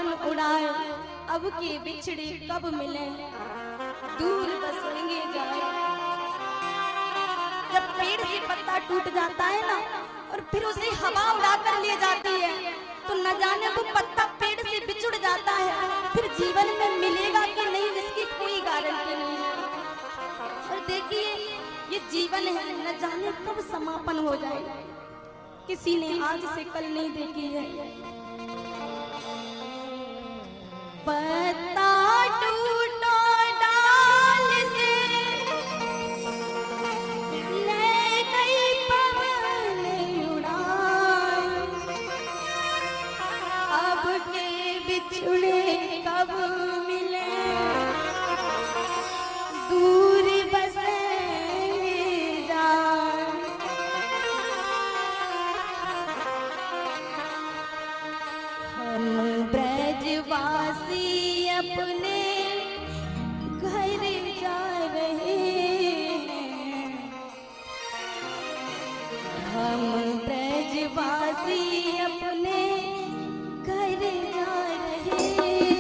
पवन उड़ाए, अब के बिछड़े कब मिले, दूर बसेंगे जाए। जब पेड़ से पत्ता टूट जाता है ना और फिर उसे हवा उड़ा कर ले जाती है, तो न जाने वो पत्ता पेड़ से बिछुड़ जाता है, फिर जीवन में मिलेगा कि नहीं इसकी कोई गारंटी नहीं है। और देखिए ये जीवन है, न जाने कब समापन हो जाए, किसी ने आज से कल नहीं देखी है। पत्ता टूटा डाल से ले गई पवन उड़ाए, अब के बिछुड़े कब मिले, दूर बसेंगे जाए। हम ब्रजवासी अपने घर जा रहे हैं, हम ब्रजवासी अपने घर जा रहे हैं।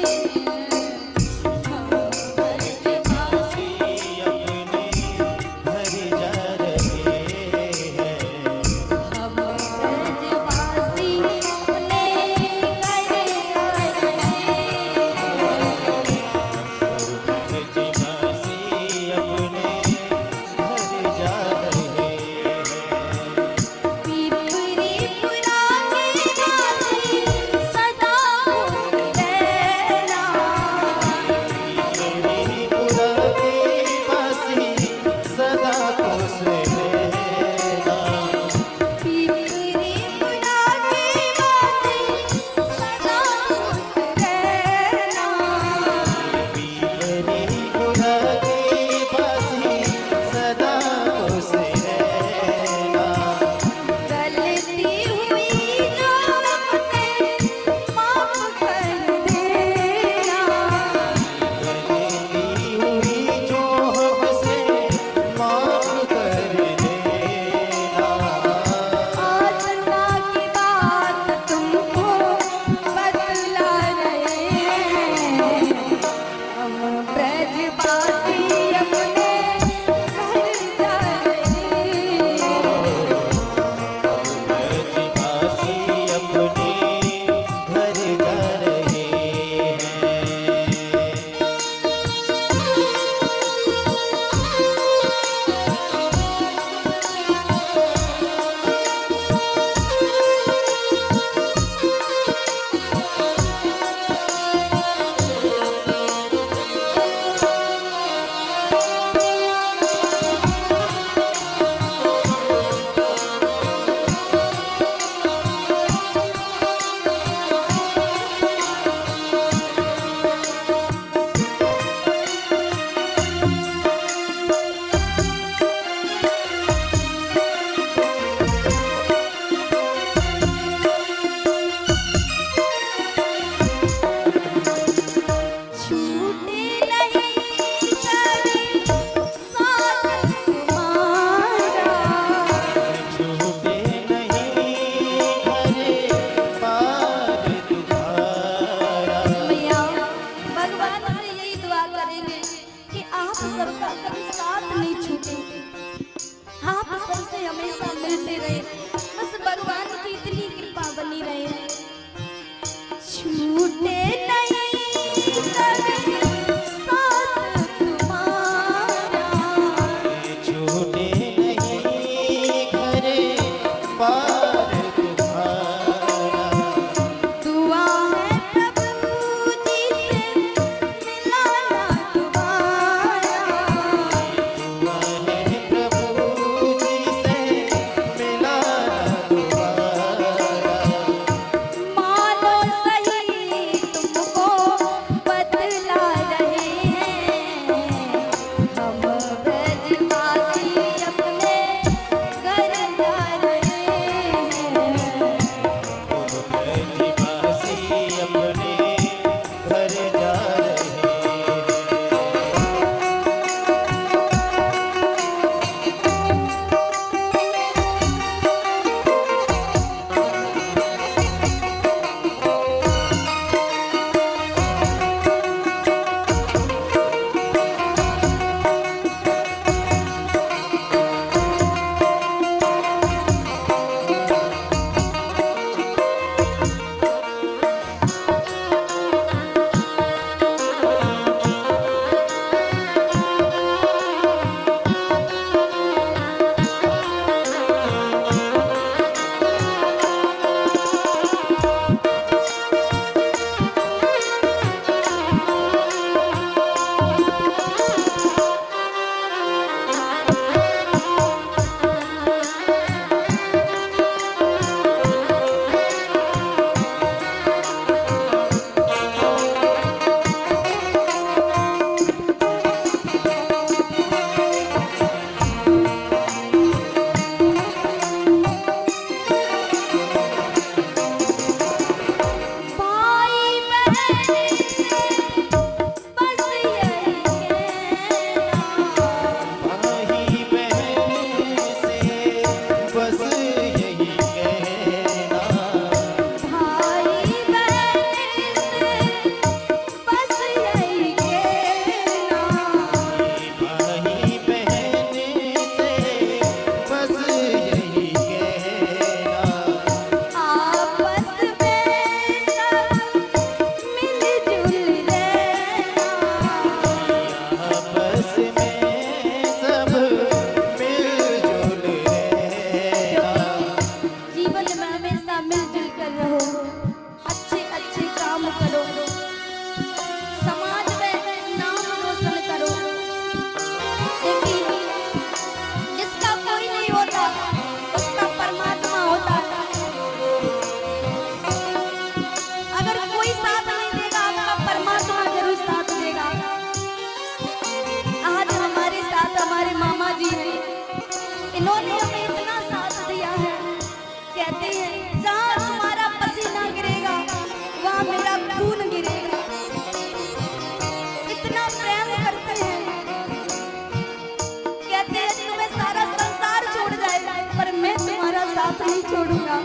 छोड़ूंगा।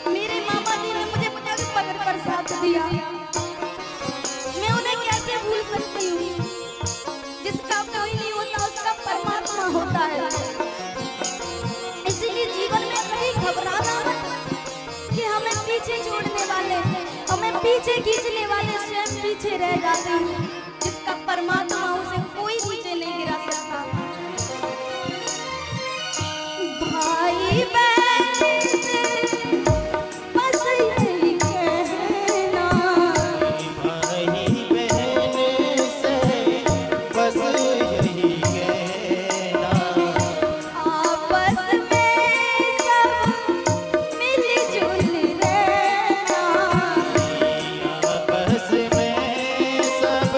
मेरे मामा जी ने मुझे पग पकड़ कर साथ दिया, मैं उन्हें कैसे भूल सकती हूँ। जिसका कोई नहीं होता उसका परमात्मा होता है। इसीलिए जीवन में कभी घबराना मत कि हमें पीछे छोड़ने वाले, हमें पीछे खींचने वाले स्वयं पीछे रह जाते हैं। जिसका परमात्मा उसे कोई नीचे नहीं गिरा सकता। भाई बहन से बस यही कहना, भाई बहन से बस यही कहना, आपस में सब मिलजुल रहना, आपस में सब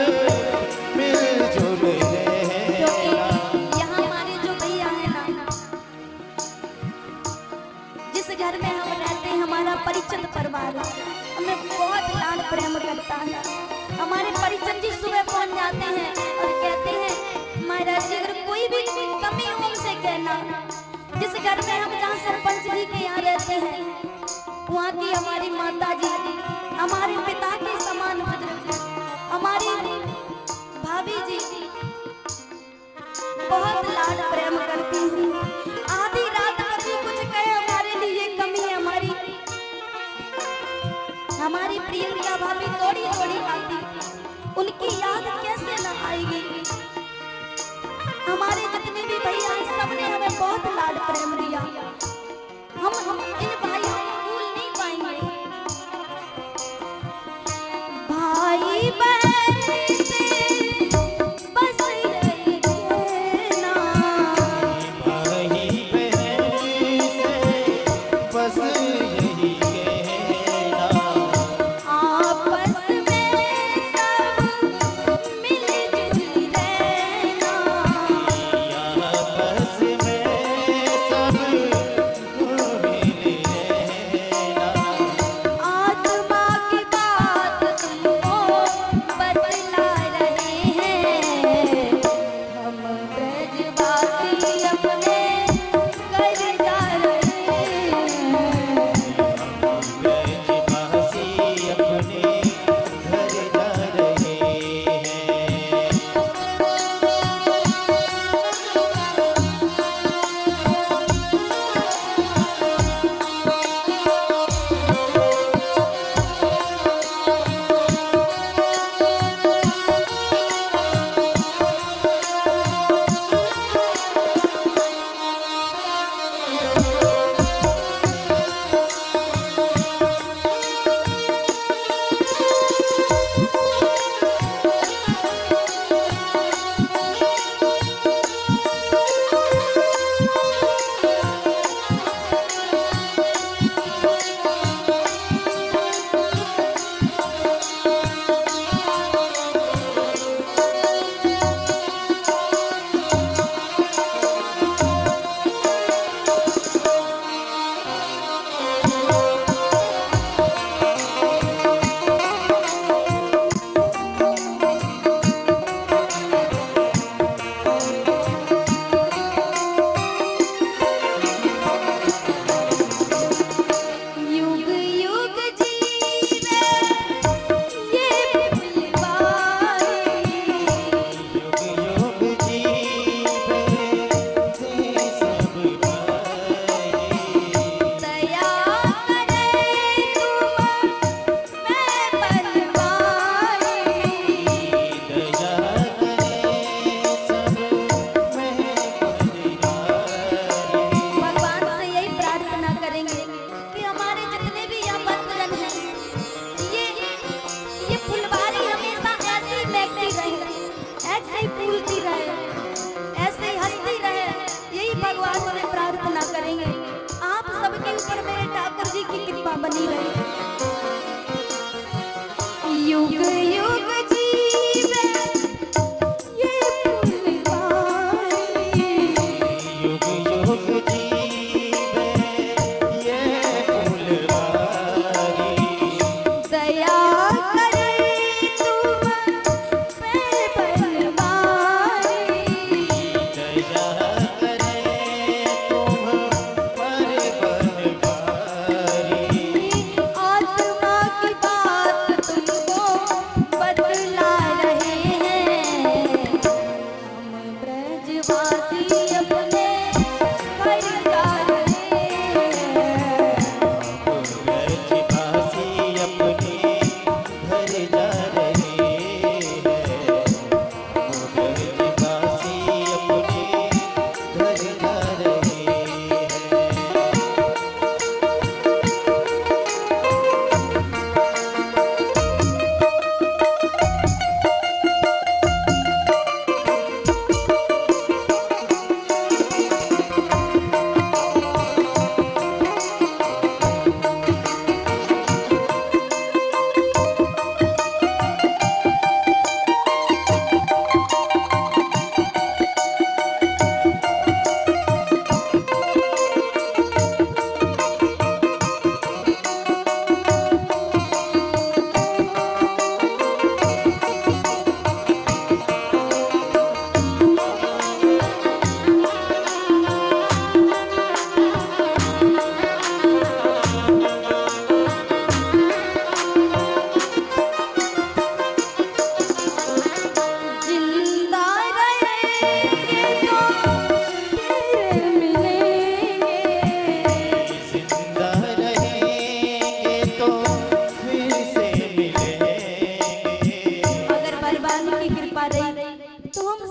मिलजुल रहना। यहाँ हमारे जो भैया है ना, जिस घर में हम रहते हैं, हमारा परिचित परिवार हमें बहुत लाड प्रेम करता है। हमारे परिचित जी सुबह पहुंच जाते हैं और कहते हैं महाराज जी अगर कोई भी कमी हो हमसे कहना। जिस घर में हम जहाँ सरपंच जी के यहाँ रहते हैं, वहाँ की हमारी माता जी हमारे पिता के समान बुजुर्ग, हमारी भाभी जी बहुत लाड प्रेम करती हूँ। आधी रात कभी कुछ कहे हमारे लिए कमी है हमारी प्रियंका भाभी थोड़ी थोड़ी आती, उनकी याद कैसे न आएगी। हमारे जितने भी भैया हैं सबने हमें बहुत लाड प्रेम दिया। हम इन भाइयों को भूल नहीं पाएंगे। भाई बहन से बस यही कहना, भाई बहन से बस यही कहना, आपस में सब मिलजुल रहना, आपस में सब मिल रहना। आत्मा की बात तुमको बतला रहे हैं, हम ब्रजवासी अपने घर जा रहे हैं। ब्रजवासी अपने घर जा रहे हैं। युग युग जीवे ये फुलवारी, युग युग जीवे से सब भाई, दया करे तुम मैं बनवारी। दया करे सब में परिवारी। भगवान से यही प्रार्थना करेंगे कि हमारे जितने भी यहाँ भक्तजन हैं, ये फुलवारी हमेशा ऐसे ही महकती रहे, ऐसे ही फूलती रहे, ऐसे ही हंसती रहे। यही भगवान से प्रार्थना करेंगे। आप सबके ऊपर मेरे ठाकुर जी की कृपा बनी रहे। युग युग जीवे ये फुलवारी, युग युग जीवे ये फुलवारी, दया करे तुम पे बनवारी। दया करे तुम पर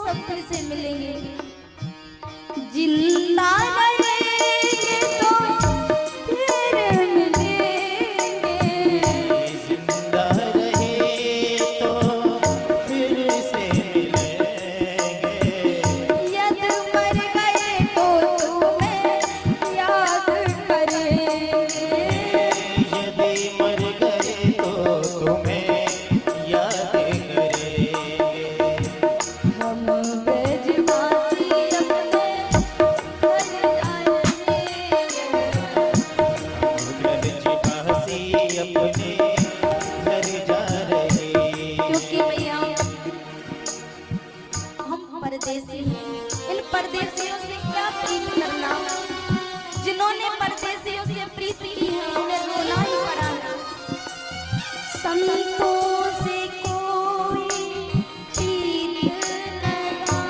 सब फिर से मिलेंगे। जिंदा रहेंगे तो फिर मिलेंगे, जिंदा रहे तो फिर से मिलेंगे। यदि मर गए तो तुम्हें याद करेंगे, यदि मर गए तो तुम्हें याद करेंगे। हम ब्रजवासी अपने घर जाएंगे। ब्रजवासी अपने घर जा रहे। क्योंकि भैया हम परदेसी हैं, इन परदेसियों से क्या प्रीत करना, जिन्होंने परदेसियों से प्रीत की है उन्हें रोना ही पड़ा है। संतों से कोई प्रीत लगाना,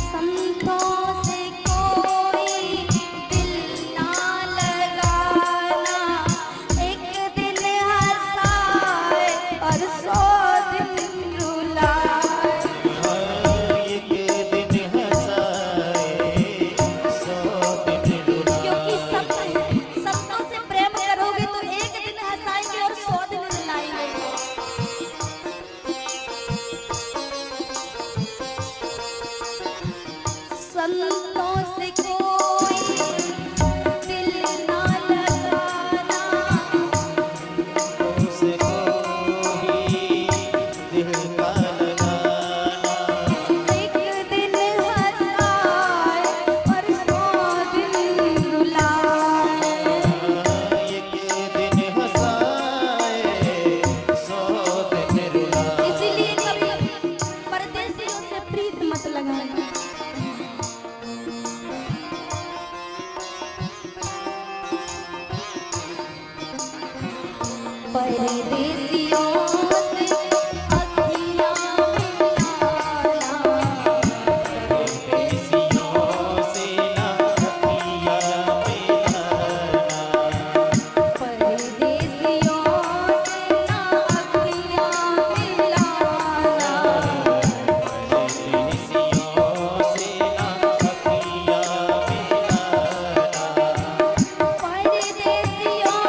संतों से कोई दिल ना लगाना, एक दिन हंसाए और 100 दिन रुलाए। एक दिन हंसाए 100 दिन रुलाए। क्योंकि सपनों से प्रेम करोगे तो एक दिन हंसाएंगे और 100 दिन रुलाएंगे। संतों से कोई दिल ना लगाना, उसे कोई दिल का लगाना। एक दिन हंसाए और 100 दिन रुलाए। एक दिन हंसाए 100 दिन रुलाए। इसीलिए कभी परदेसियों से प्रीत मत लगाना। परदेसियों से अखियाँ मिलाना, परदेसियों से ना अखियाँ मिलाना। परदेसियों से ना अखियाँ मिलाना, परदेसियों से ना अखियाँ मिलाना। परदेसियों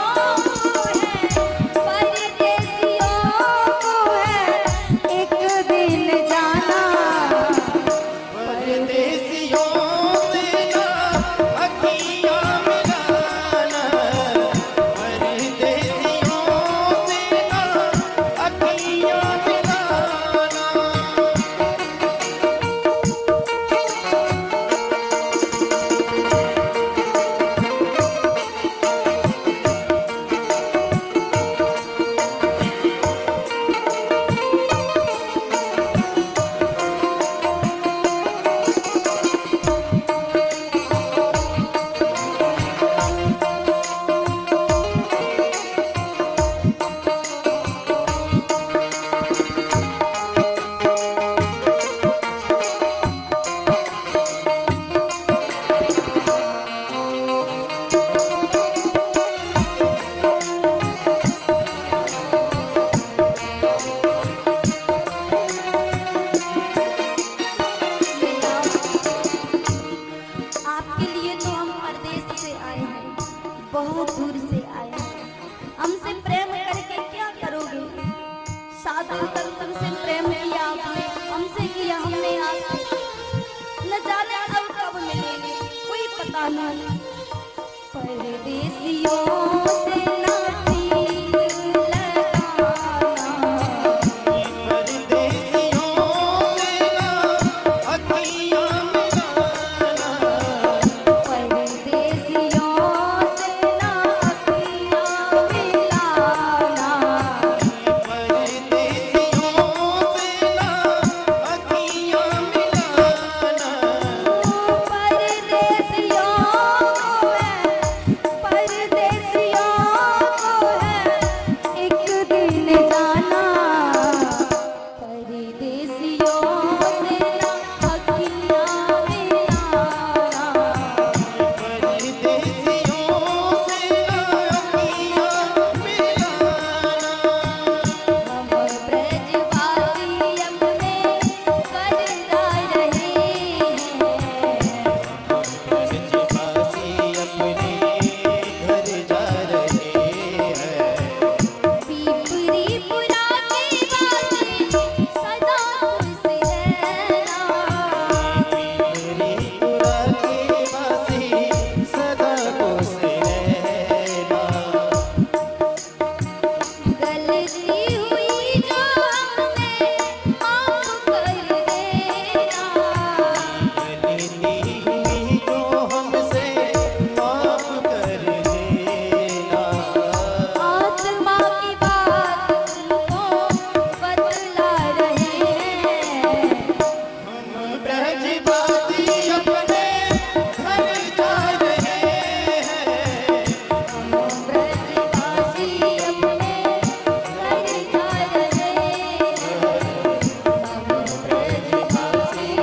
को है एक दिन जाना। परदेसियों से ना अखियाँ मिलाना। परदेसियों से ना अखियाँ मिलाना। आपके लिए तो हम परदेश से आए हैं, बहुत दूर से आए हैं। हमसे प्रेम करके क्या करोगे? साधु तक तुमसे प्रेम किया आपने, हमसे किया हमने आपसे। न जाने अब कब मिलेंगे, कोई पता नहीं। परदेसियों से